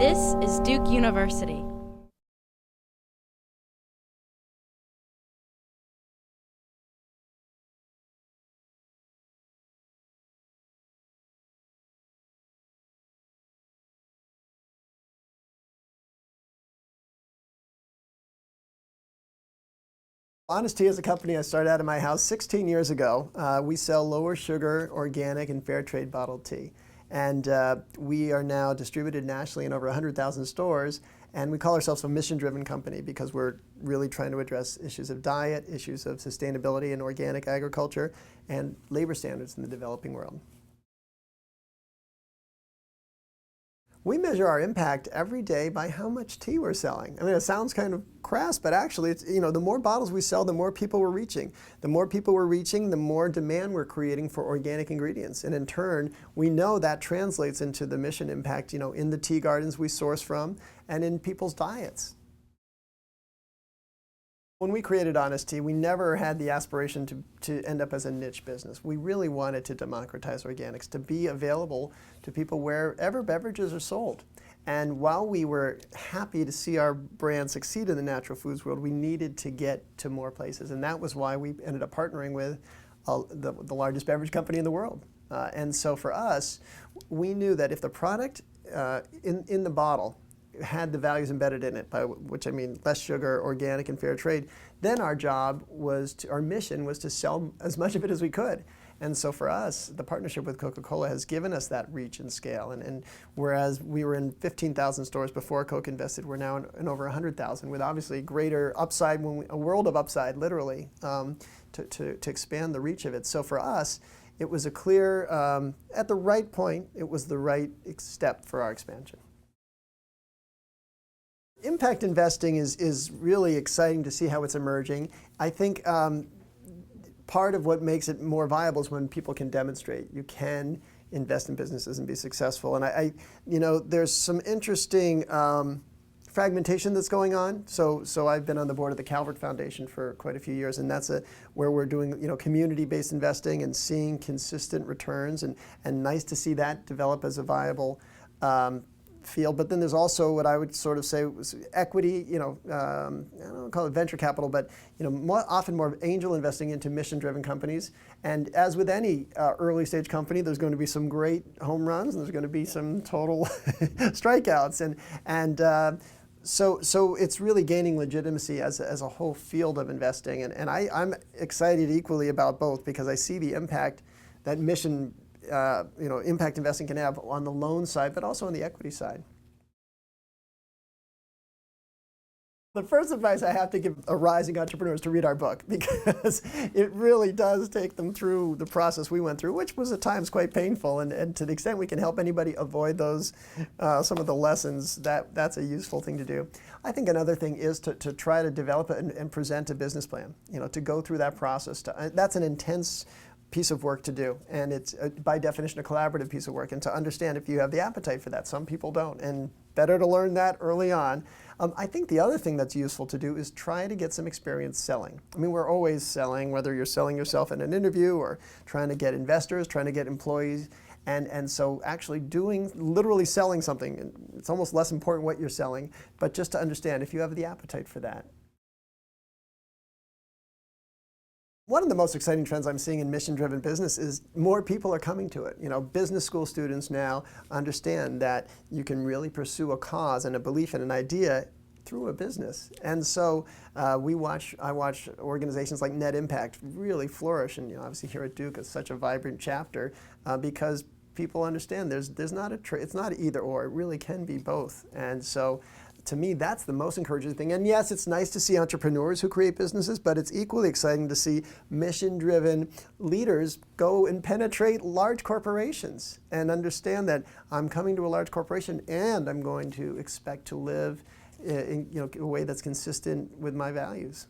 This is Duke University. Honest Tea is a company I started out of my house 16 years ago. We sell lower sugar, organic, and fair trade bottled tea. And we are now distributed nationally in over 100,000 stores. And we call ourselves a mission-driven company because we're really trying to address issues of diet, issues of sustainability and organic agriculture, and labor standards in the developing world. We measure our impact every day by how much tea we're selling. I mean, it sounds kind of crass, but actually, it's, the more bottles we sell, the more people we're reaching. The more people we're reaching, the more demand we're creating for organic ingredients. And in turn, we know that translates into the mission impact, in the tea gardens we source from and in people's diets. When we created Honest Tea, we never had the aspiration to end up as a niche business. We really wanted to democratize organics, to be available to people wherever beverages are sold. And while we were happy to see our brand succeed in the natural foods world, we needed to get to more places. And that was why we ended up partnering with the largest beverage company in the world. And so for us, we knew that if the product in the bottle had the values embedded in it, by which I mean less sugar, organic, and fair trade, then our mission was to sell as much of it as we could. And so for us, the partnership with Coca-Cola has given us that reach and scale. And whereas we were in 15,000 stores before Coke invested, we're now in over 100,000 with obviously greater upside, a world of upside, literally, to expand the reach of it. So for us, it was a clear, at the right point, it was the right step for our expansion. Impact investing is really exciting to see how it's emerging. I think part of what makes it more viable is when people can demonstrate you can invest in businesses and be successful. And there's some interesting fragmentation that's going on. So I've been on the board of the Calvert Foundation for quite a few years, and that's where we're doing community-based investing and seeing consistent returns, and nice to see that develop as a viable field. But then there's also what I would sort of say was equity, I don't call it venture capital, but often more angel investing into mission-driven companies. And as with any early stage company, there's going to be some great home runs, and there's going to be some total strikeouts. So it's really gaining legitimacy as a whole field of investing. And I'm excited equally about both because I see the impact that impact investing can have on the loan side, but also on the equity side. The first advice I have to give rising entrepreneurs to read our book, because it really does take them through the process we went through, which was at times quite painful. And to the extent we can help anybody avoid those, some of the lessons, that's a useful thing to do. I think another thing is to try to develop and present a business plan, to go through that process. That's an intense piece of work to do, and it's by definition a collaborative piece of work, and to understand if you have the appetite for that. Some people don't, and better to learn that early on. I think the other thing that's useful to do is try to get some experience selling. I mean, we're always selling, whether you're selling yourself in an interview or trying to get investors, trying to get employees, and so actually literally selling something, it's almost less important what you're selling, but just to understand if you have the appetite for that. One of the most exciting trends I'm seeing in mission-driven business is more people are coming to it. Business school students now understand that you can really pursue a cause and a belief in an idea through a business. And so I watch organizations like Net Impact really flourish, and obviously here at Duke it's such a vibrant chapter because people understand it's not either or, it really can be both. And so to me, that's the most encouraging thing. And yes, it's nice to see entrepreneurs who create businesses, but it's equally exciting to see mission-driven leaders go and penetrate large corporations and understand that I'm coming to a large corporation and I'm going to expect to live in a way that's consistent with my values.